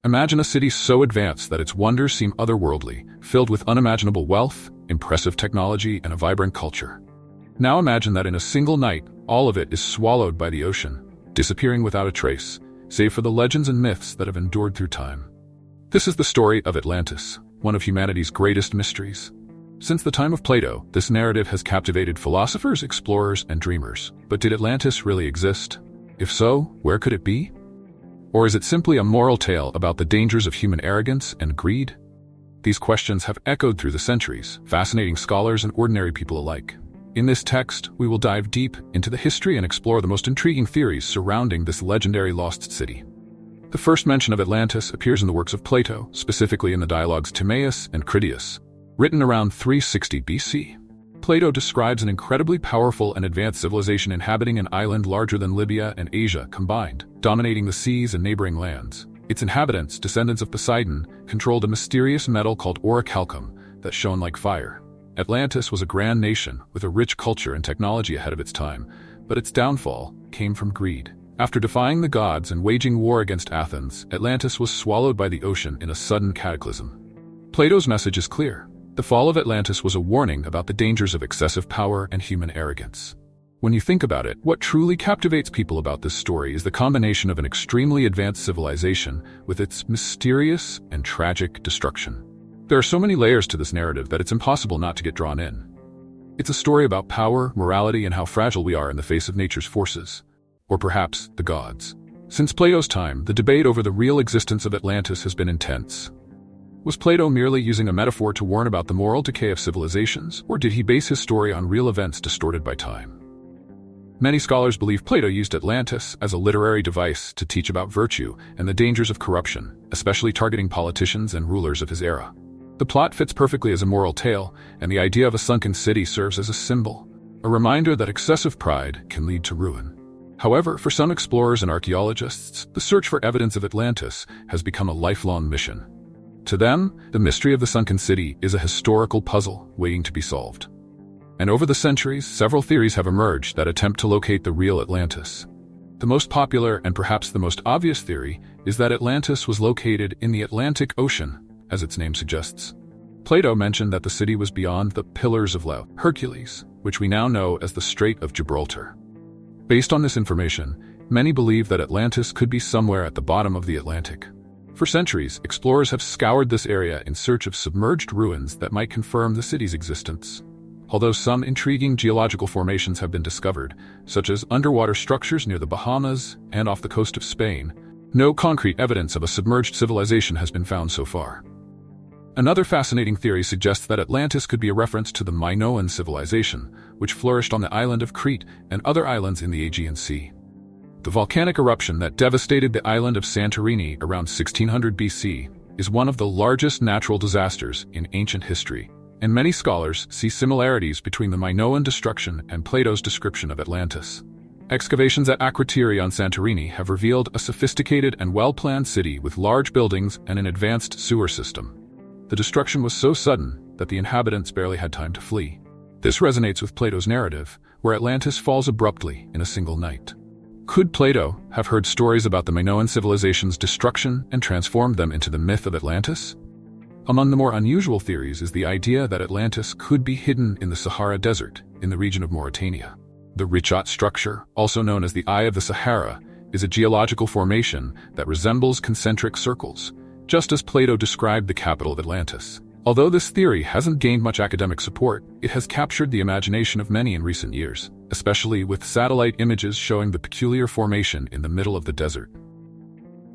Imagine a city so advanced that its wonders seem otherworldly, filled with unimaginable wealth, impressive technology, and a vibrant culture. Now imagine that in a single night, all of it is swallowed by the ocean, disappearing without a trace, save for the legends and myths that have endured through time. This is the story of Atlantis, one of humanity's greatest mysteries. Since the time of Plato, this narrative has captivated philosophers, explorers, and dreamers. But did Atlantis really exist? If so, where could it be? Or is it simply a moral tale about the dangers of human arrogance and greed? These questions have echoed through the centuries, fascinating scholars and ordinary people alike. In this text, we will dive deep into the history and explore the most intriguing theories surrounding this legendary lost city. The first mention of Atlantis appears in the works of Plato, specifically in the dialogues Timaeus and Critias, written around 360 BC. Plato describes an incredibly powerful and advanced civilization inhabiting an island larger than Libya and Asia combined, dominating the seas and neighboring lands. Its inhabitants, descendants of Poseidon, controlled a mysterious metal called orichalcum that shone like fire. Atlantis was a grand nation with a rich culture and technology ahead of its time, but its downfall came from greed. After defying the gods and waging war against Athens, Atlantis was swallowed by the ocean in a sudden cataclysm. Plato's message is clear. The fall of Atlantis was a warning about the dangers of excessive power and human arrogance. When you think about it, what truly captivates people about this story is the combination of an extremely advanced civilization with its mysterious and tragic destruction. There are so many layers to this narrative that it's impossible not to get drawn in. It's a story about power, morality, and how fragile we are in the face of nature's forces. Or perhaps the gods. Since Plato's time, the debate over the real existence of Atlantis has been intense. Was Plato merely using a metaphor to warn about the moral decay of civilizations, or did he base his story on real events distorted by time? Many scholars believe Plato used Atlantis as a literary device to teach about virtue and the dangers of corruption, especially targeting politicians and rulers of his era. The plot fits perfectly as a moral tale, and the idea of a sunken city serves as a symbol, a reminder that excessive pride can lead to ruin. However, for some explorers and archaeologists, the search for evidence of Atlantis has become a lifelong mission. To them, the mystery of the sunken city is a historical puzzle waiting to be solved. And over the centuries, several theories have emerged that attempt to locate the real Atlantis. The most popular and perhaps the most obvious theory is that Atlantis was located in the Atlantic Ocean, as its name suggests. Plato mentioned that the city was beyond the Pillars of Hercules, which we now know as the Strait of Gibraltar. Based on this information, many believe that Atlantis could be somewhere at the bottom of the Atlantic. For centuries, explorers have scoured this area in search of submerged ruins that might confirm the city's existence. Although some intriguing geological formations have been discovered, such as underwater structures near the Bahamas and off the coast of Spain, no concrete evidence of a submerged civilization has been found so far. Another fascinating theory suggests that Atlantis could be a reference to the Minoan civilization, which flourished on the island of Crete and other islands in the Aegean Sea. The volcanic eruption that devastated the island of Santorini around 1600 BC is one of the largest natural disasters in ancient history, and many scholars see similarities between the Minoan destruction and Plato's description of Atlantis. Excavations at Akrotiri on Santorini have revealed a sophisticated and well-planned city with large buildings and an advanced sewer system. The destruction was so sudden that the inhabitants barely had time to flee. This resonates with Plato's narrative, where Atlantis falls abruptly in a single night. Could Plato have heard stories about the Minoan civilization's destruction and transformed them into the myth of Atlantis? Among the more unusual theories is the idea that Atlantis could be hidden in the Sahara Desert in the region of Mauritania. The Richat structure, also known as the Eye of the Sahara, is a geological formation that resembles concentric circles, just as Plato described the capital of Atlantis. Although this theory hasn't gained much academic support, it has captured the imagination of many in recent years, especially with satellite images showing the peculiar formation in the middle of the desert.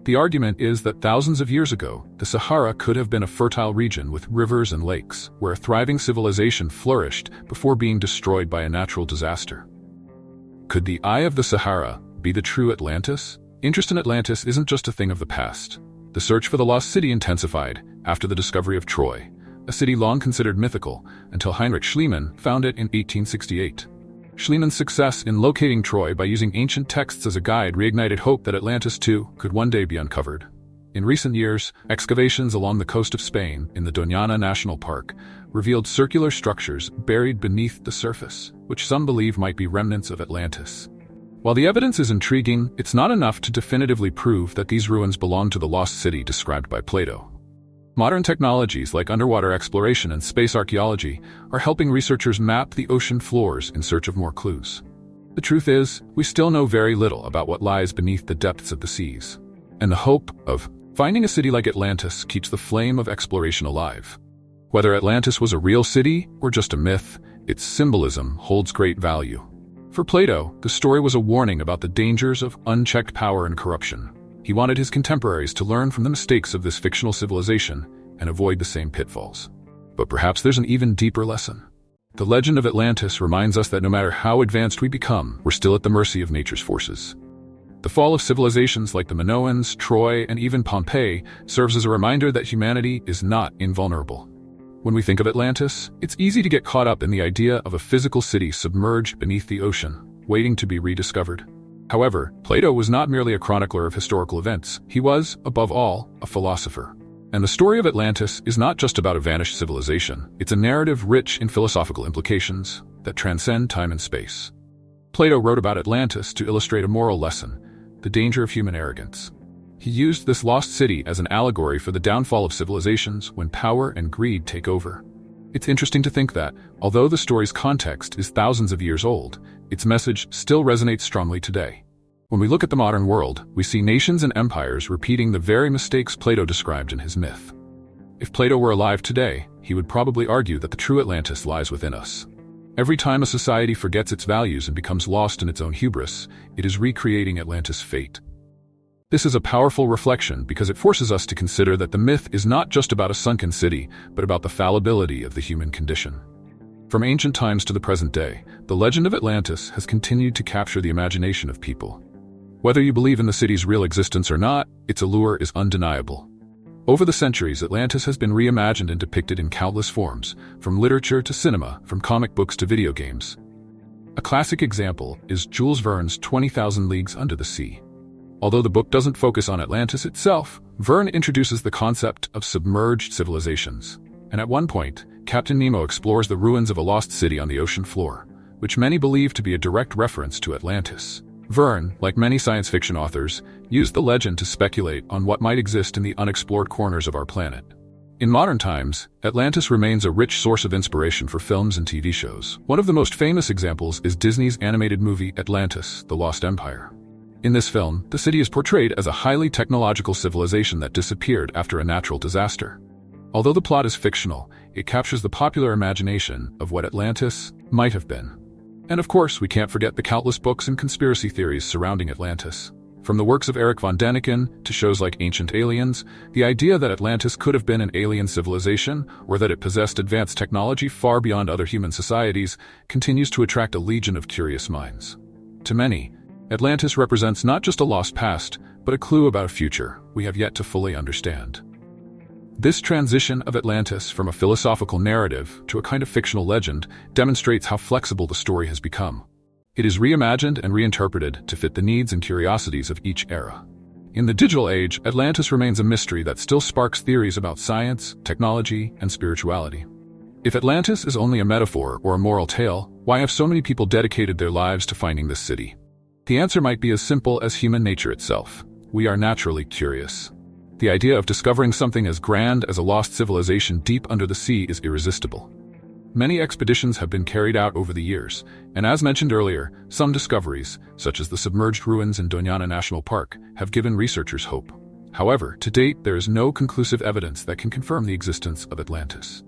The argument is that thousands of years ago, the Sahara could have been a fertile region with rivers and lakes, where a thriving civilization flourished before being destroyed by a natural disaster. Could the Eye of the Sahara be the true Atlantis? Interest in Atlantis isn't just a thing of the past. The search for the lost city intensified after the discovery of Troy, a city long considered mythical until Heinrich Schliemann found it in 1868. Schliemann's success in locating Troy by using ancient texts as a guide reignited hope that Atlantis too could one day be uncovered. In recent years, excavations along the coast of Spain in the Doñana National Park revealed circular structures buried beneath the surface, which some believe might be remnants of Atlantis. While the evidence is intriguing, it's not enough to definitively prove that these ruins belong to the lost city described by Plato. Modern technologies like underwater exploration and space archaeology are helping researchers map the ocean floors in search of more clues. The truth is, we still know very little about what lies beneath the depths of the seas. And the hope of finding a city like Atlantis keeps the flame of exploration alive. Whether Atlantis was a real city or just a myth, its symbolism holds great value. For Plato, the story was a warning about the dangers of unchecked power and corruption. He wanted his contemporaries to learn from the mistakes of this fictional civilization and avoid the same pitfalls. But perhaps there's an even deeper lesson. The legend of Atlantis reminds us that no matter how advanced we become, we're still at the mercy of nature's forces. The fall of civilizations like the Minoans, Troy, and even Pompeii serves as a reminder that humanity is not invulnerable. When we think of Atlantis, it's easy to get caught up in the idea of a physical city submerged beneath the ocean, waiting to be rediscovered. However, Plato was not merely a chronicler of historical events. He was, above all, a philosopher. And the story of Atlantis is not just about a vanished civilization. It's a narrative rich in philosophical implications that transcend time and space. Plato wrote about Atlantis to illustrate a moral lesson: the danger of human arrogance. He used this lost city as an allegory for the downfall of civilizations when power and greed take over. It's interesting to think that, although the story's context is thousands of years old, its message still resonates strongly today. When we look at the modern world, we see nations and empires repeating the very mistakes Plato described in his myth. If Plato were alive today, he would probably argue that the true Atlantis lies within us. Every time a society forgets its values and becomes lost in its own hubris, it is recreating Atlantis' fate. This is a powerful reflection because it forces us to consider that the myth is not just about a sunken city, but about the fallibility of the human condition. From ancient times to the present day, the legend of Atlantis has continued to capture the imagination of people. Whether you believe in the city's real existence or not, its allure is undeniable. Over the centuries, Atlantis has been reimagined and depicted in countless forms, from literature to cinema, from comic books to video games. A classic example is Jules Verne's 20,000 Leagues Under the Sea. Although the book doesn't focus on Atlantis itself, Verne introduces the concept of submerged civilizations. And at one point, Captain Nemo explores the ruins of a lost city on the ocean floor, which many believe to be a direct reference to Atlantis. Verne, like many science fiction authors, used the legend to speculate on what might exist in the unexplored corners of our planet. In modern times, Atlantis remains a rich source of inspiration for films and TV shows. One of the most famous examples is Disney's animated movie Atlantis, The Lost Empire. In this film, the city is portrayed as a highly technological civilization that disappeared after a natural disaster. Although the plot is fictional, it captures the popular imagination of what Atlantis might have been. And of course, we can't forget the countless books and conspiracy theories surrounding Atlantis. From the works of Eric von Däniken to shows like Ancient Aliens, the idea that Atlantis could have been an alien civilization or that it possessed advanced technology far beyond other human societies continues to attract a legion of curious minds. To many, Atlantis represents not just a lost past, but a clue about a future we have yet to fully understand. This transition of Atlantis from a philosophical narrative to a kind of fictional legend demonstrates how flexible the story has become. It is reimagined and reinterpreted to fit the needs and curiosities of each era. In the digital age, Atlantis remains a mystery that still sparks theories about science, technology, and spirituality. If Atlantis is only a metaphor or a moral tale, why have so many people dedicated their lives to finding this city? The answer might be as simple as human nature itself. We are naturally curious. The idea of discovering something as grand as a lost civilization deep under the sea is irresistible. Many expeditions have been carried out over the years, and as mentioned earlier, some discoveries, such as the submerged ruins in Doñana National Park, have given researchers hope. However, to date, there is no conclusive evidence that can confirm the existence of Atlantis.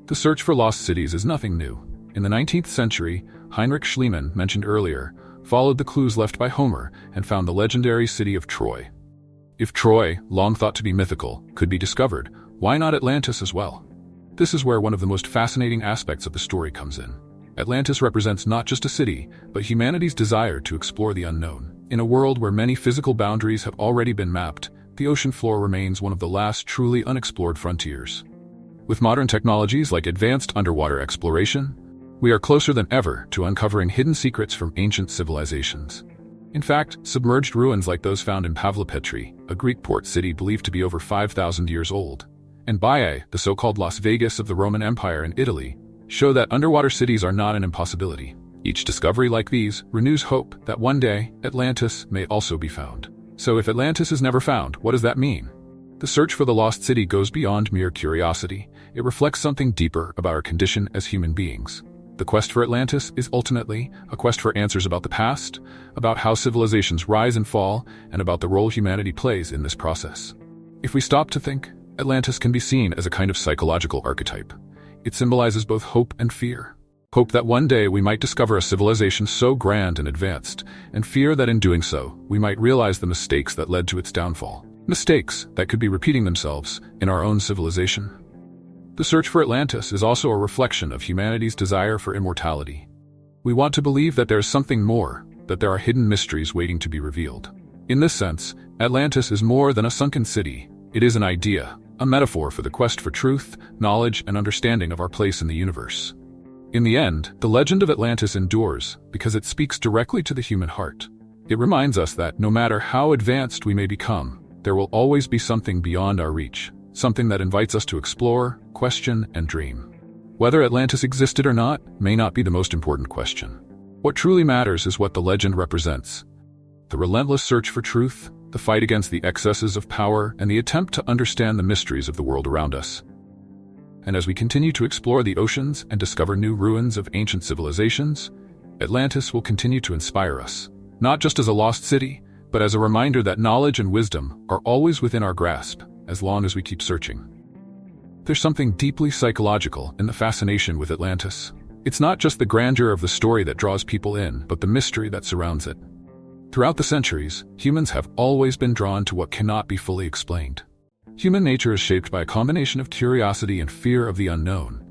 The search for lost cities is nothing new. In the 19th century, Heinrich Schliemann, mentioned earlier, followed the clues left by Homer and found the legendary city of Troy. If Troy, long thought to be mythical, could be discovered, why not Atlantis as well? This is where one of the most fascinating aspects of the story comes in. Atlantis represents not just a city, but humanity's desire to explore the unknown. In a world where many physical boundaries have already been mapped, the ocean floor remains one of the last truly unexplored frontiers. With modern technologies like advanced underwater exploration, we are closer than ever to uncovering hidden secrets from ancient civilizations. In fact, submerged ruins like those found in Pavlopetri, a Greek port city believed to be over 5,000 years old, and Baiae, the so-called Las Vegas of the Roman Empire in Italy, show that underwater cities are not an impossibility. Each discovery like these renews hope that one day Atlantis may also be found. So if Atlantis is never found, what does that mean? The search for the lost city goes beyond mere curiosity. It reflects something deeper about our condition as human beings. The quest for Atlantis is ultimately a quest for answers about the past, about how civilizations rise and fall, and about the role humanity plays in this process. If we stop to think, Atlantis can be seen as a kind of psychological archetype. It symbolizes both hope and fear. Hope that one day we might discover a civilization so grand and advanced, and fear that in doing so, we might realize the mistakes that led to its downfall. Mistakes that could be repeating themselves in our own civilization. The search for Atlantis is also a reflection of humanity's desire for immortality. We want to believe that there is something more, that there are hidden mysteries waiting to be revealed. In this sense, Atlantis is more than a sunken city. It is an idea, a metaphor for the quest for truth, knowledge, and understanding of our place in the universe. In the end, the legend of Atlantis endures because it speaks directly to the human heart. It reminds us that no matter how advanced we may become, there will always be something beyond our reach, something that invites us to explore, question, and dream. Whether Atlantis existed or not may not be the most important question. What truly matters is what the legend represents: the relentless search for truth, the fight against the excesses of power, and the attempt to understand the mysteries of the world around us. And as we continue to explore the oceans and discover new ruins of ancient civilizations, Atlantis will continue to inspire us, not just as a lost city, but as a reminder that knowledge and wisdom are always within our grasp, as long as we keep searching. There's something deeply psychological in the fascination with Atlantis. It's not just the grandeur of the story that draws people in, but the mystery that surrounds it. Throughout the centuries, humans have always been drawn to what cannot be fully explained. Human nature is shaped by a combination of curiosity and fear of the unknown,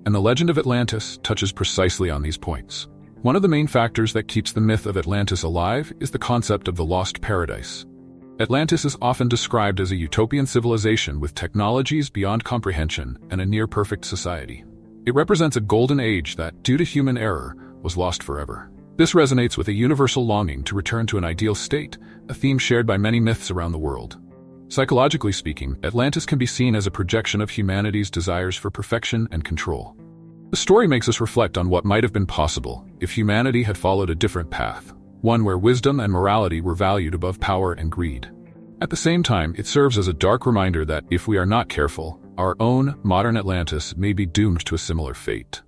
and the legend of Atlantis touches precisely on these points. One of the main factors that keeps the myth of Atlantis alive is the concept of the lost paradise. Atlantis is often described as a utopian civilization with technologies beyond comprehension and a near-perfect society. It represents a golden age that, due to human error, was lost forever. This resonates with a universal longing to return to an ideal state, a theme shared by many myths around the world. Psychologically speaking, Atlantis can be seen as a projection of humanity's desires for perfection and control. The story makes us reflect on what might have been possible if humanity had followed a different path, one where wisdom and morality were valued above power and greed. At the same time, it serves as a dark reminder that if we are not careful, our own modern Atlantis may be doomed to a similar fate.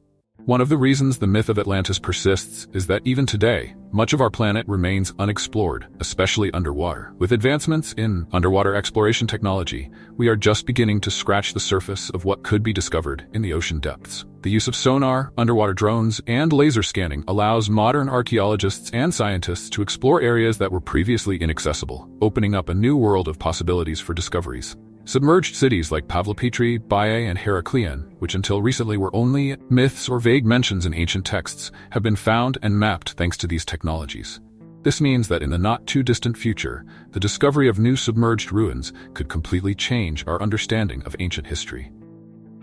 One of the reasons the myth of Atlantis persists is that even today, much of our planet remains unexplored, especially underwater. With advancements in underwater exploration technology, we are just beginning to scratch the surface of what could be discovered in the ocean depths. The use of sonar, underwater drones, and laser scanning allows modern archaeologists and scientists to explore areas that were previously inaccessible, opening up a new world of possibilities for discoveries. Submerged cities like Pavlopetri, Baiae, and Heraklion, which until recently were only myths or vague mentions in ancient texts, have been found and mapped thanks to these technologies. This means that in the not-too-distant future, the discovery of new submerged ruins could completely change our understanding of ancient history.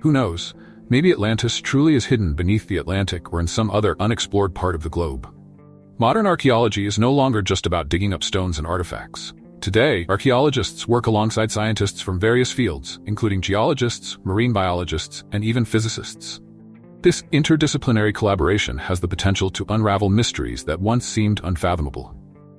Who knows, maybe Atlantis truly is hidden beneath the Atlantic or in some other unexplored part of the globe. Modern archaeology is no longer just about digging up stones and artifacts. Today, archaeologists work alongside scientists from various fields, including geologists, marine biologists, and even physicists. This interdisciplinary collaboration has the potential to unravel mysteries that once seemed unfathomable.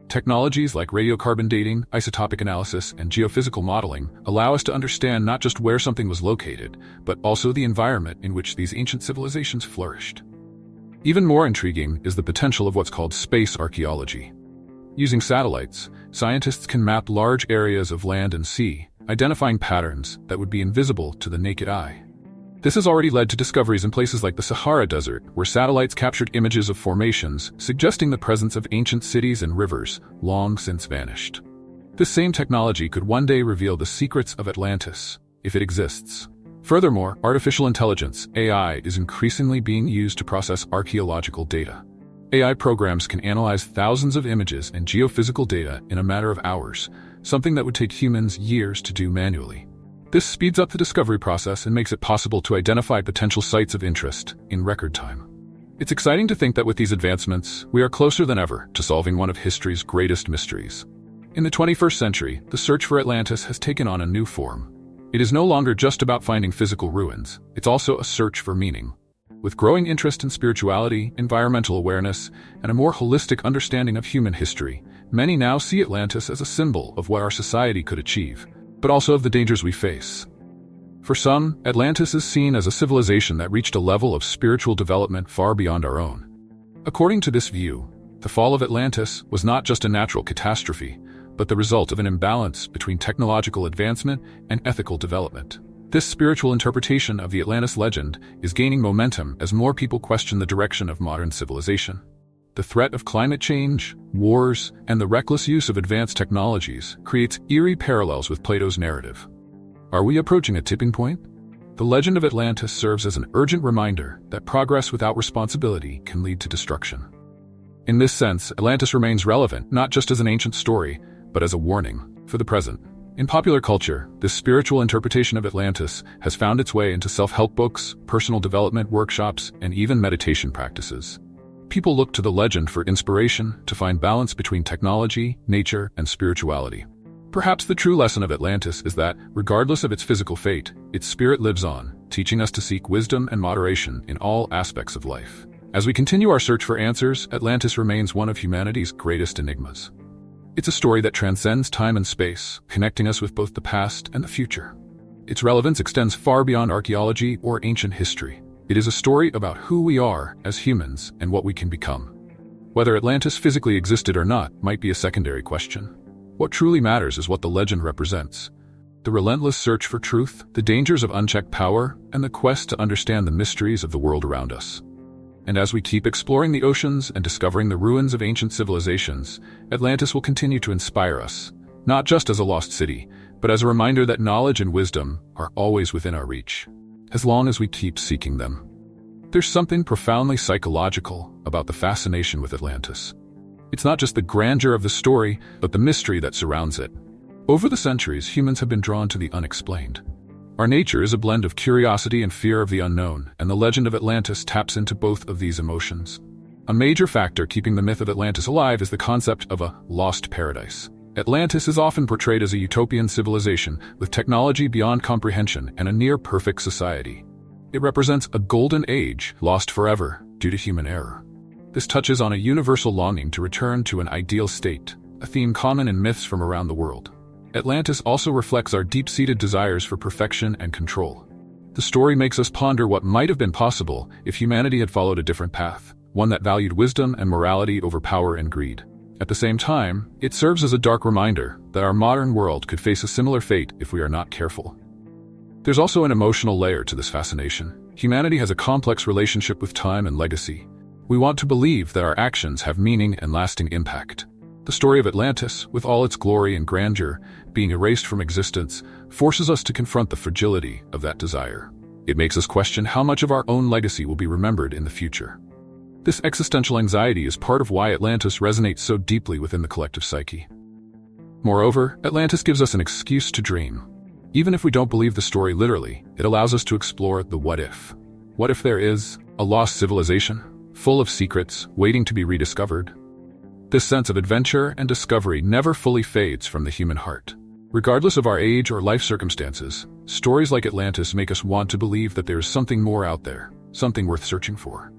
Technologies like radiocarbon dating, isotopic analysis, and geophysical modeling allow us to understand not just where something was located, but also the environment in which these ancient civilizations flourished. Even more intriguing is the potential of what's called space archaeology. Using satellites, scientists can map large areas of land and sea, identifying patterns that would be invisible to the naked eye. This has already led to discoveries in places like the Sahara Desert, where satellites captured images of formations, suggesting the presence of ancient cities and rivers long since vanished. This same technology could one day reveal the secrets of Atlantis, if it exists. Furthermore, artificial intelligence, AI, is increasingly being used to process archaeological data. AI programs can analyze thousands of images and geophysical data in a matter of hours, something that would take humans years to do manually. This speeds up the discovery process and makes it possible to identify potential sites of interest in record time. It's exciting to think that with these advancements, we are closer than ever to solving one of history's greatest mysteries. In the 21st century, the search for Atlantis has taken on a new form. It is no longer just about finding physical ruins, it's also a search for meaning. With growing interest in spirituality, environmental awareness, and a more holistic understanding of human history, many now see Atlantis as a symbol of what our society could achieve, but also of the dangers we face. For some, Atlantis is seen as a civilization that reached a level of spiritual development far beyond our own. According to this view, the fall of Atlantis was not just a natural catastrophe, but the result of an imbalance between technological advancement and ethical development. This spiritual interpretation of the Atlantis legend is gaining momentum as more people question the direction of modern civilization. The threat of climate change, wars, and the reckless use of advanced technologies creates eerie parallels with Plato's narrative. Are we approaching a tipping point? The legend of Atlantis serves as an urgent reminder that progress without responsibility can lead to destruction. In this sense, Atlantis remains relevant not just as an ancient story, but as a warning for the present. In popular culture, this spiritual interpretation of Atlantis has found its way into self-help books, personal development workshops, and even meditation practices. People look to the legend for inspiration to find balance between technology, nature, and spirituality. Perhaps the true lesson of Atlantis is that, regardless of its physical fate, its spirit lives on, teaching us to seek wisdom and moderation in all aspects of life. As we continue our search for answers, Atlantis remains one of humanity's greatest enigmas. It's a story that transcends time and space, connecting us with both the past and the future. Its relevance extends far beyond archaeology or ancient history. It is a story about who we are as humans and what we can become. Whether Atlantis physically existed or not might be a secondary question. What truly matters is what the legend represents: the relentless search for truth, the dangers of unchecked power, and the quest to understand the mysteries of the world around us. And as we keep exploring the oceans and discovering the ruins of ancient civilizations, Atlantis will continue to inspire us, not just as a lost city, but as a reminder that knowledge and wisdom are always within our reach, as long as we keep seeking them. There's something profoundly psychological about the fascination with Atlantis. It's not just the grandeur of the story, but the mystery that surrounds it. Over the centuries, humans have been drawn to the unexplained. Our nature is a blend of curiosity and fear of the unknown, and the legend of Atlantis taps into both of these emotions. A major factor keeping the myth of Atlantis alive is the concept of a lost paradise. Atlantis is often portrayed as a utopian civilization with technology beyond comprehension and a near-perfect society. It represents a golden age lost forever due to human error. This touches on a universal longing to return to an ideal state, a theme common in myths from around the world. Atlantis also reflects our deep-seated desires for perfection and control. The story makes us ponder what might have been possible if humanity had followed a different path, one that valued wisdom and morality over power and greed. At the same time, it serves as a dark reminder that our modern world could face a similar fate if we are not careful. There's also an emotional layer to this fascination. Humanity has a complex relationship with time and legacy. We want to believe that our actions have meaning and lasting impact. The story of Atlantis, with all its glory and grandeur being erased from existence, forces us to confront the fragility of that desire. It makes us question how much of our own legacy will be remembered in the future. This existential anxiety is part of why Atlantis resonates so deeply within the collective psyche. Moreover, Atlantis gives us an excuse to dream. Even if we don't believe the story literally, it allows us to explore the what if. What if there is a lost civilization, full of secrets, waiting to be rediscovered? This sense of adventure and discovery never fully fades from the human heart. Regardless of our age or life circumstances, stories like Atlantis make us want to believe that there is something more out there, something worth searching for.